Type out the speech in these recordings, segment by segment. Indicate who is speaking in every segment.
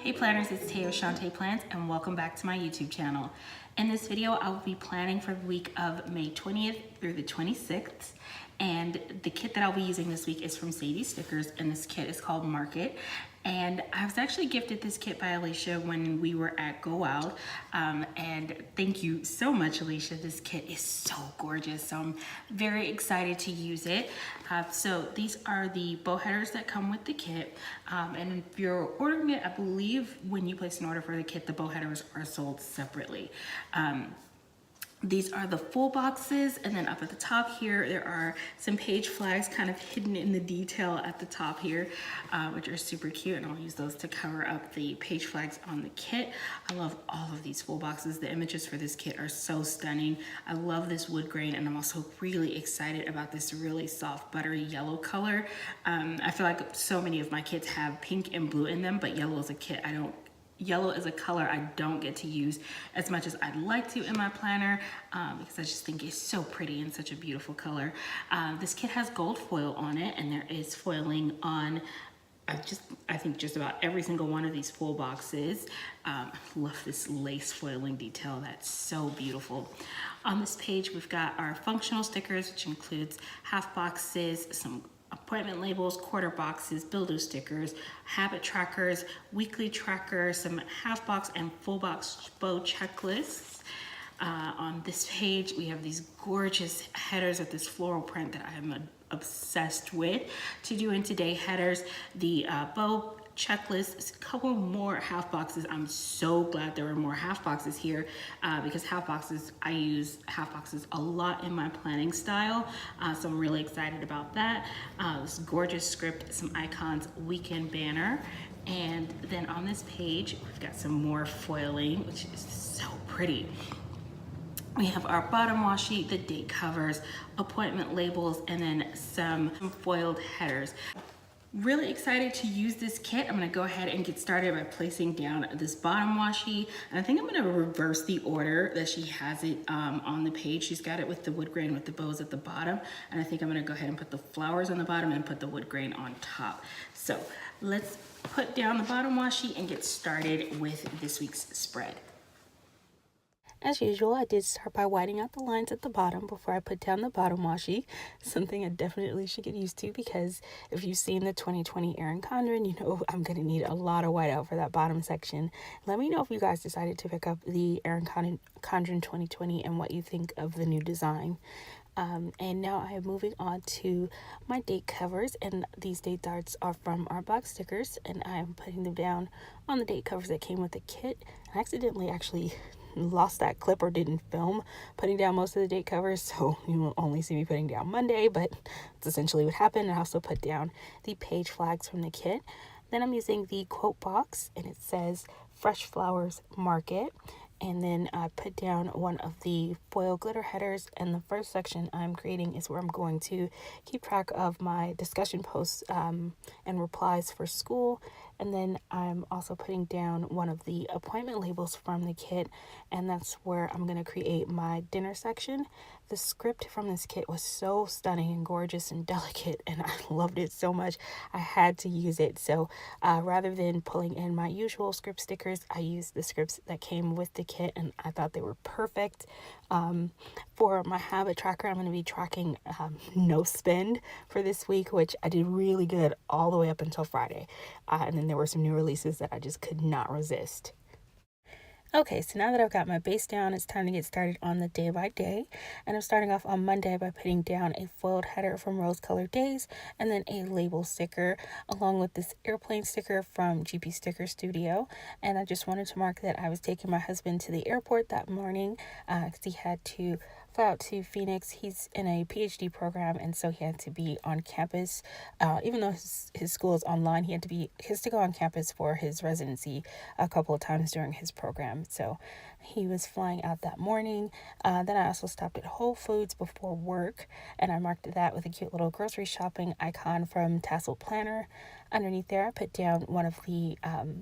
Speaker 1: Hey planners, it's Tay of ShawntePlans and welcome back to my YouTube channel. In this video, I will be planning for the week of May 20th through the 26th. And the kit that I'll be using this week is from Sadie Stickers, and this kit is called Market. And I was actually gifted this kit by Alicia when we were at Go Wild. And thank you so much, Alicia. This kit is so gorgeous. So I'm very excited to use it. So these are the bow headers that come with the kit. And if you're ordering it, I believe when you place an order for the kit, the bow headers are sold separately. These are the full boxes, and then up at the top here there are some page flags kind of hidden in the detail at the top here, which are super cute, and I'll use those to cover up the page flags on the kit. I love all of these full boxes. The images for this kit are so stunning. I love this wood grain, and I'm also really excited about this really soft buttery yellow color. I feel like so many of my kits have pink and blue in them, but yellow is a kit Yellow is a color I don't get to use as much as I'd like to in my planner because I just think it's so pretty and such a beautiful color. This kit has gold foil on it, and there is foiling on I think just about every single one of these full boxes. I love this lace foiling detail. That's so beautiful. On this page, we've got our functional stickers, which includes half boxes, some appointment labels, quarter boxes, builder stickers, habit trackers, weekly tracker, some half box and full box bow checklists. On this page, we have these gorgeous headers with this floral print that I'm obsessed with. To do in today headers, the bow checklist, a couple more half boxes. I'm so glad there were more half boxes here because I use half boxes a lot in my planning style. So I'm really excited about that. This gorgeous script, some icons, weekend banner. And then on this page, we've got some more foiling, which is so pretty. We have our bottom washi, the date covers, appointment labels, and then some foiled headers. Really excited to use this kit. I'm gonna go ahead and get started by placing down this bottom washi. And I think I'm gonna reverse the order that she has it on the page. She's got it with the wood grain with the bows at the bottom. And I think I'm gonna go ahead and put the flowers on the bottom and put the wood grain on top. So let's put down the bottom washi and get started with this week's spread. As usual, I did start by whitening out the lines at the bottom before I put down the bottom washi, something I definitely should get used to because if you've seen the 2020 Erin Condren, you know I'm going to need a lot of whiteout for that bottom section. Let me know if you guys decided to pick up the Erin Condren 2020 and what you think of the new design. And now I am moving on to my date covers, and these date darts are from Artbox Stickers, and I am putting them down on the date covers that came with the kit. I accidentally actually lost that clip or didn't film putting down most of the date covers, so you will only see me putting down Monday, but that's essentially what happened. I also put down the page flags from the kit. Then I'm using the quote box, and it says Fresh Flowers Market. And then I put down one of the foil glitter headers, and the first section I'm creating is where I'm going to keep track of my discussion posts and replies for school. And then I'm also putting down one of the appointment labels from the kit, and that's where I'm going to create my dinner section. The script from this kit was so stunning and gorgeous and delicate, and I loved it so much. I had to use it. So rather than pulling in my usual script stickers, I used the scripts that came with the kit, and I thought they were perfect. For my habit tracker, I'm going to be tracking no spend for this week, which I did really good all the way up until Friday. And then there were some new releases that I just could not resist. Okay, so now that I've got my base down, it's time to get started on the day by day. And I'm starting off on Monday by putting down a foiled header from Rose Colored Daze, and then a label sticker, along with this airplane sticker from GP Sticker Studio. And I just wanted to mark that I was taking my husband to the airport that morning because he had to fly out to Phoenix. He's in a PhD program, and so he had to be on campus. Even though his school is online, he has to go on campus for his residency a couple of times during his program. So he was flying out that morning. Then I also stopped at Whole Foods before work, and I marked that with a cute little grocery shopping icon from Tasseled Planner. Underneath there, I put down one of the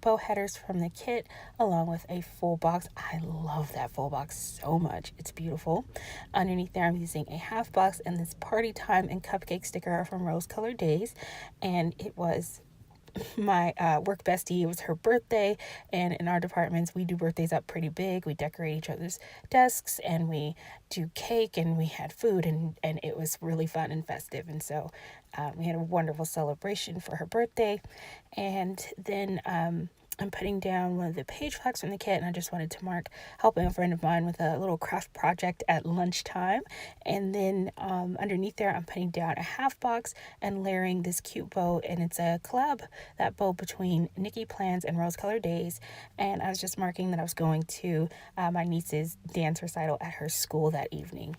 Speaker 1: bow headers from the kit, along with a full box. I love that full box so much. It's beautiful. Underneath there, I'm using a half box and this party time and cupcake sticker from Rose Colored Daze, and it was my work bestie. It was her birthday, and in our departments we do birthdays up pretty big. We decorate each other's desks and we do cake and we had food, and it was really fun and festive. And so we had a wonderful celebration for her birthday. And then I'm putting down one of the page flags from the kit, and I just wanted to mark helping a friend of mine with a little craft project at lunchtime. And then underneath there, I'm putting down a half box and layering this cute bow, and it's a collab, that bow between Nedi Plans and Rose Colored Daze. And I was just marking that I was going to my niece's dance recital at her school that evening.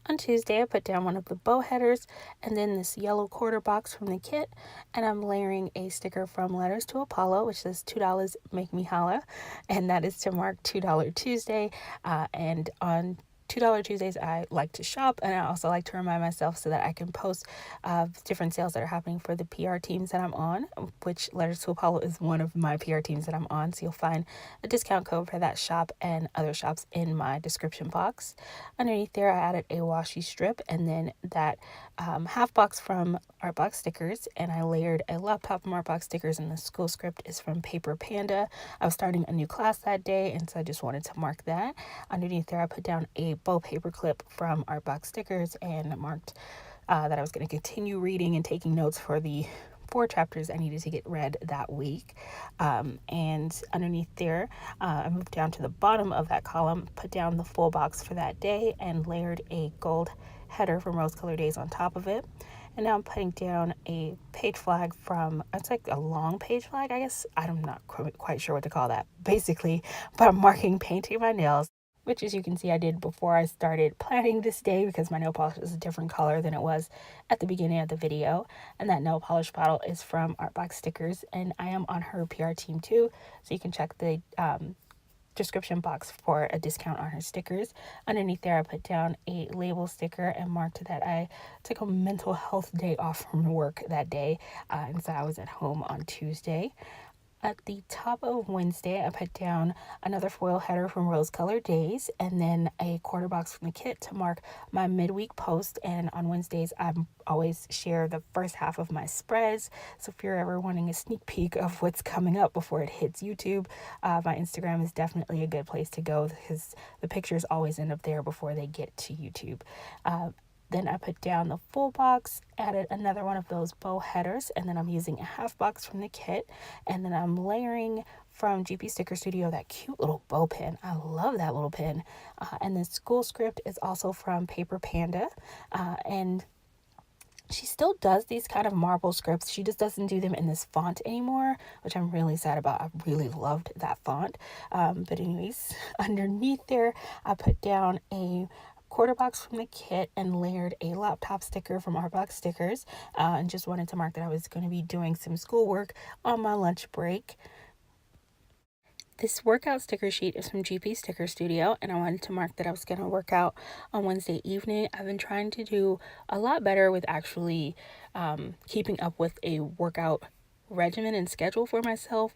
Speaker 1: On Tuesday, I put down one of the bow headers and then this yellow quarter box from the kit, and I'm layering a sticker from Letters to Apollo, which says $2 make me holla, and that is to mark $2 Tuesday. And on $2 Tuesdays, I like to shop, and I also like to remind myself so that I can post different sales that are happening for the PR teams that I'm on, which Letters to Apollo is one of my PR teams that I'm on. So you'll find a discount code for that shop and other shops in my description box. Underneath there, I added a washi strip and then that half box from Artbox Stickers, and I layered a laptop from Artbox Stickers, and the school script is from Paper Panda. I was starting a new class that day, and so I just wanted to mark that. Underneath there, I put down a bow paper clip from Artbox Stickers and marked that I was going to continue reading and taking notes for the 4 chapters I needed to get read that week. And underneath there, I moved down to the bottom of that column, put down the full box for that day, and layered a gold header from Rose Colored Daze on top of it. And now I'm putting down a page flag from, it's like a long page flag, I guess. I'm not quite sure what to call that, basically. But I'm marking painting my nails, which, as you can see, I did before I started planning this day because my nail polish is a different color than it was at the beginning of the video. And that nail polish bottle is from Artbox Stickers, and I am on her PR team too, so you can check the description box for a discount on her stickers. Underneath there, I put down a label sticker and marked that I took a mental health day off from work that day, and so I was at home on Tuesday. At the top of Wednesday, I put down another foil header from Rose Colored Daze and then a quarter box from the kit to mark my midweek post. And on Wednesdays, I always share the first half of my spreads. So if you're ever wanting a sneak peek of what's coming up before it hits YouTube, my Instagram is definitely a good place to go because the pictures always end up there before they get to YouTube. Then I put down the full box, added another one of those bow headers, and then I'm using a half box from the kit. And then I'm layering from GP Sticker Studio that cute little bow pin. I love that little pin. And the school script is also from Paper Panda. And she still does these kind of marble scripts. She just doesn't do them in this font anymore, which I'm really sad about. I really loved that font. But anyways, underneath there, I put down a quarter box from the kit and layered a laptop sticker from Artbox Stickers, and just wanted to mark that I was going to be doing some schoolwork on my lunch break. This workout sticker sheet is from GP Sticker Studio, and I wanted to mark that I was going to work out on Wednesday evening. I've been trying to do a lot better with actually keeping up with a workout regimen and schedule for myself,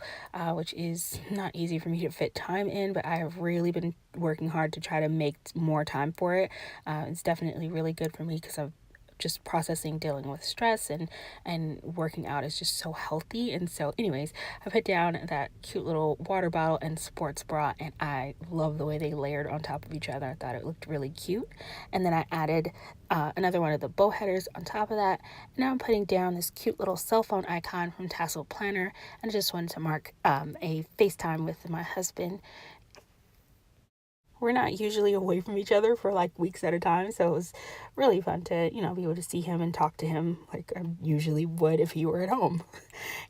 Speaker 1: which is not easy for me to fit time in, but I have really been working hard to try to make more time for it. It's definitely really good for me because I've just processing, dealing with stress, and working out is just so healthy. And so anyways, I put down that cute little water bottle and sports bra, and I love the way they layered on top of each other. I thought it looked really cute. And then I added another one of the bow headers on top of that. And now I'm putting down this cute little cell phone icon from Tasseled Planner, and I just wanted to mark a FaceTime with my husband. We're not usually away from each other for like weeks at a time, so it was really fun to, be able to see him and talk to him like I usually would if he were at home.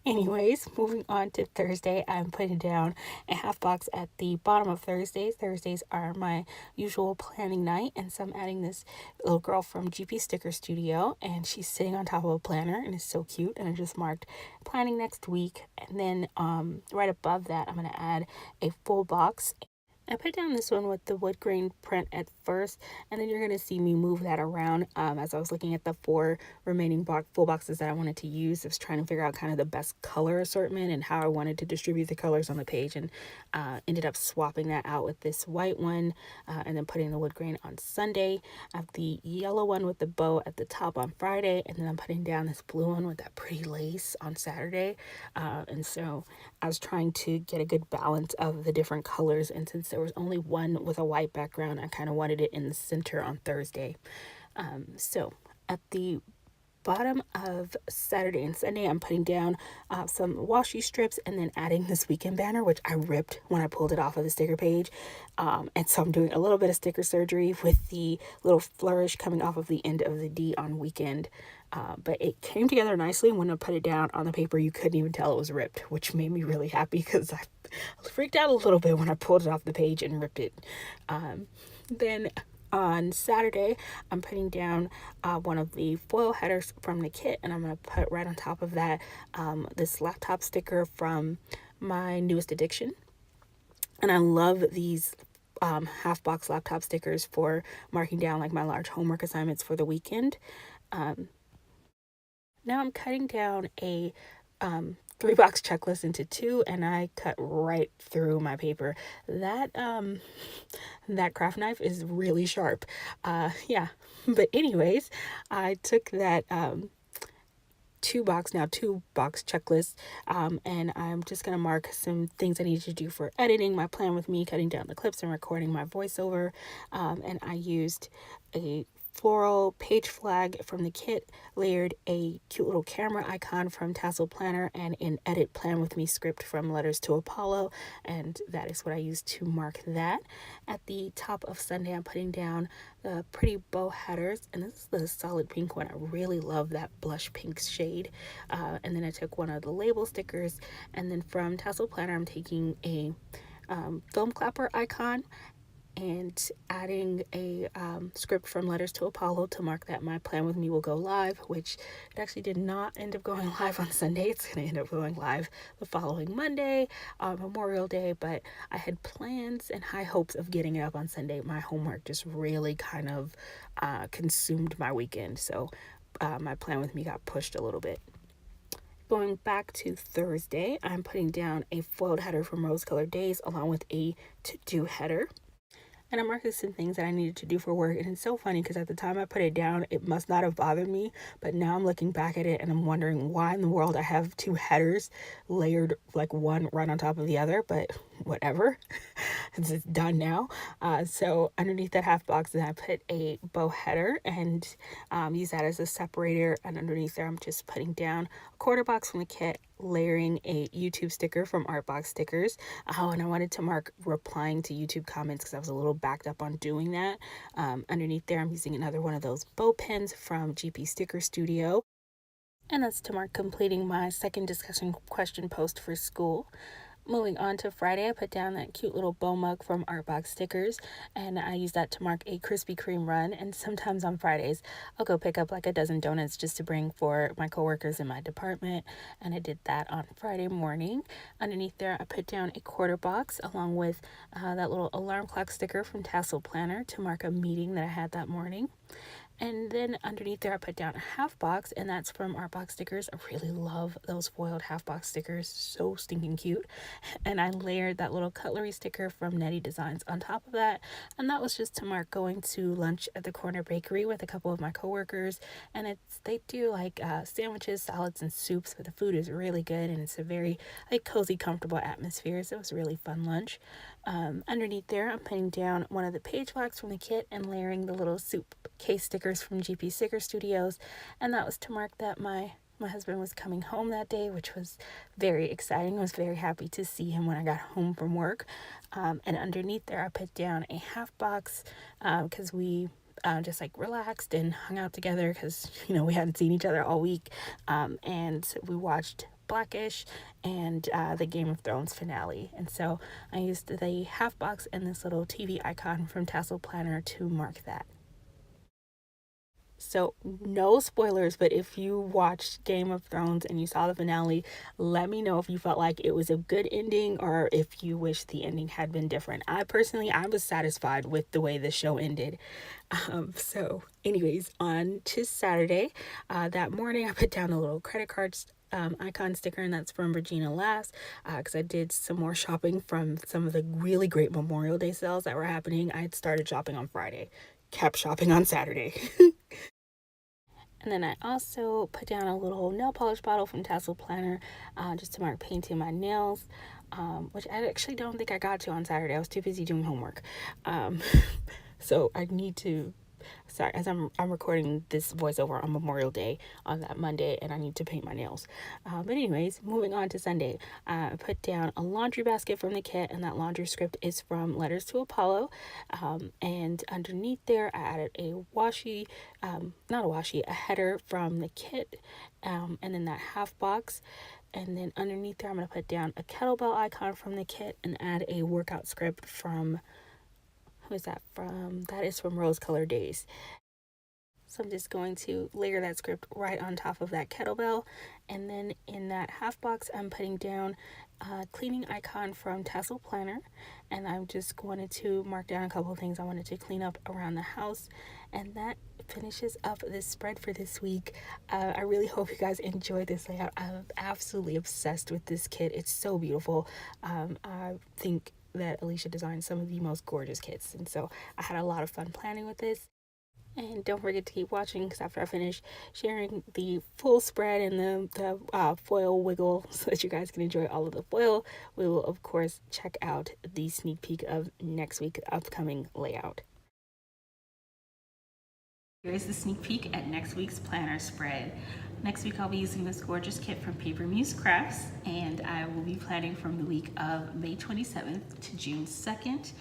Speaker 1: Anyways, moving on to Thursday, I'm putting down a half box at the bottom of Thursdays. Thursdays are my usual planning night, and so I'm adding this little girl from GP Sticker Studio, and she's sitting on top of a planner, and it's so cute, and I just marked planning next week. And then right above that, I'm going to add a full box I put down this one with the wood grain print at first, and then you're going to see me move that around as I was looking at the 4 remaining full boxes that I wanted to use. I was trying to figure out kind of the best color assortment and how I wanted to distribute the colors on the page, and ended up swapping that out with this white one and then putting the wood grain on Sunday. I have the yellow one with the bow at the top on Friday, and then I'm putting down this blue one with that pretty lace on Saturday. And so I was trying to get a good balance of the different colors, and since there was only one with a white background, I kind of wanted it in the center on Thursday. So at the bottom of Saturday and Sunday, I'm putting down some washi strips and then adding this weekend banner, which I ripped when I pulled it off of the sticker page. And so I'm doing a little bit of sticker surgery with the little flourish coming off of the end of the D on weekend. But it came together nicely. When I put it down on the paper, you couldn't even tell it was ripped, which made me really happy because I freaked out a little bit when I pulled it off the page and ripped it. Then on Saturday, I'm putting down one of the foil headers from the kit, and I'm going to put right on top of that this laptop sticker from my newest addiction. And I love these half box laptop stickers for marking down like my large homework assignments for the weekend. Now I'm cutting down a 3-box checklist into 2, and I cut right through my paper. That craft knife is really sharp. Yeah, but anyways, I took that 2-box checklist, and I'm just gonna mark some things I need to do for editing my plan with me, cutting down the clips and recording my voiceover. And I used a floral page flag from the kit, layered a cute little camera icon from Tasseled Planner, and an edit plan with me script from Letters to Apollo, and that is what I used to mark that. At the top of Sunday, I'm putting down the pretty bow headers, and this is the solid pink one. I really love that blush pink shade. And then I took one of the label stickers, and then from Tasseled Planner, I'm taking a film clapper icon and adding a script from Letters to Apollo to mark that my plan with me will go live, which it actually did not end up going live on Sunday. It's going to end up going live the following Monday, Memorial Day, but I had plans and high hopes of getting it up on Sunday. My homework just really kind of consumed my weekend, so my plan with me got pushed a little bit. Going back to Thursday, I'm putting down a foiled header from Rose Colored Daze along with a to-do header. And I marked some things that I needed to do for work. And it's so funny because at the time I put it down, it must not have bothered me. But now I'm looking back at it and I'm wondering why in the world I have 2 headers layered, like one right on top of the other. But whatever, it's done now. So underneath that half box, then I put a bow header and use that as a separator. And underneath there, I'm just putting down a quarter box from the kit, layering a YouTube sticker from Artbox Stickers. Oh, and I wanted to mark replying to YouTube comments because I was a little backed up on doing that. Underneath there, I'm using another one of those bow pins from GP Sticker Studio. And that's to mark completing my second discussion question post for school. Moving on to Friday, I put down that cute little bow mug from Artbox Stickers, and I use that to mark a Krispy Kreme run. And sometimes on Fridays, I'll go pick up like a dozen donuts just to bring for my coworkers in my department, and I did that on Friday morning. Underneath there, I put down a quarter box along with that little alarm clock sticker from Tasseled Planner to mark a meeting that I had that morning. And then underneath there, I put down a half box, and that's from Artbox Stickers. I really love those foiled half box stickers, so stinking cute. And I layered that little cutlery sticker from Nedi Designs on top of that, and that was just to mark going to lunch at the corner bakery with a couple of my coworkers. And they do like sandwiches, salads, and soups, but the food is really good, and it's a very like cozy, comfortable atmosphere. So it was a really fun lunch. Underneath there, I'm putting down one of the page flags from the kit and layering the little soup case stickers from GP Sticker Studios, and that was to mark that my husband was coming home that day, which was very exciting. I was very happy to see him when I got home from work. And underneath there, I put down a half box because we just like relaxed and hung out together because we hadn't seen each other all week, and we watched Blackish and the Game of Thrones finale. And so I used the half box and this little TV icon from Tasseled Planner to mark that. So no spoilers, but if you watched Game of Thrones and you saw the finale, let me know if you felt like it was a good ending or if you wish the ending had been different. I personally, I was satisfied with the way the show ended. So anyways, on to Saturday, that morning I put down a little credit card icon sticker, and that's from Regina Last, because I did some more shopping from some of the really great Memorial Day sales that were happening. I had started shopping on Friday, kept shopping on Saturday. And then I also put down a little nail polish bottle from Tasseled Planner, just to mark painting my nails, which I actually don't think I got to on Saturday. I was too busy doing homework. So I need to, sorry, as I'm recording this voiceover on Memorial Day on that Monday, and I need to paint my nails. But anyways, moving on to Sunday, I put down a laundry basket from the kit, and that laundry script is from Letters to Apollo. And underneath there, I added a washi, a header from the kit, and then that half box. And then underneath there, I'm going to put down a kettlebell icon from the kit and add a workout script from, who is that from? That is from Rose Colored Daze. So I'm just going to layer that script right on top of that kettlebell. And then in that half box, I'm putting down a cleaning icon from Tasseled Planner. And I'm just wanted to mark down a couple of things I wanted to clean up around the house. And that finishes up this spread for this week. I really hope you guys enjoyed this layout. I'm absolutely obsessed with this kit. It's so beautiful. I think that Alicia designed some of the most gorgeous kits, and so I had a lot of fun planning with this. And don't forget to keep watching, because after I finish sharing the full spread and the foil wiggle so that you guys can enjoy all of the foil, we will of course check out the sneak peek of next week's upcoming layout. Here's the sneak peek at next week's planner spread. Next week I'll be using this gorgeous kit from Paper Muse Crafts, and I will be planning from the week of May 27th to June 2nd.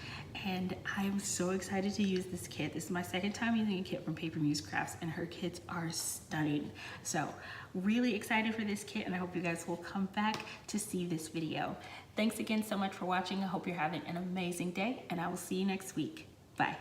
Speaker 1: And I'm so excited to use this kit. This is my second time using a kit from Paper Muse Crafts, and her kits are stunning. So really excited for this kit, and I hope you guys will come back to see this video. Thanks again so much for watching. I hope you're having an amazing day, and I will see you next week. Bye.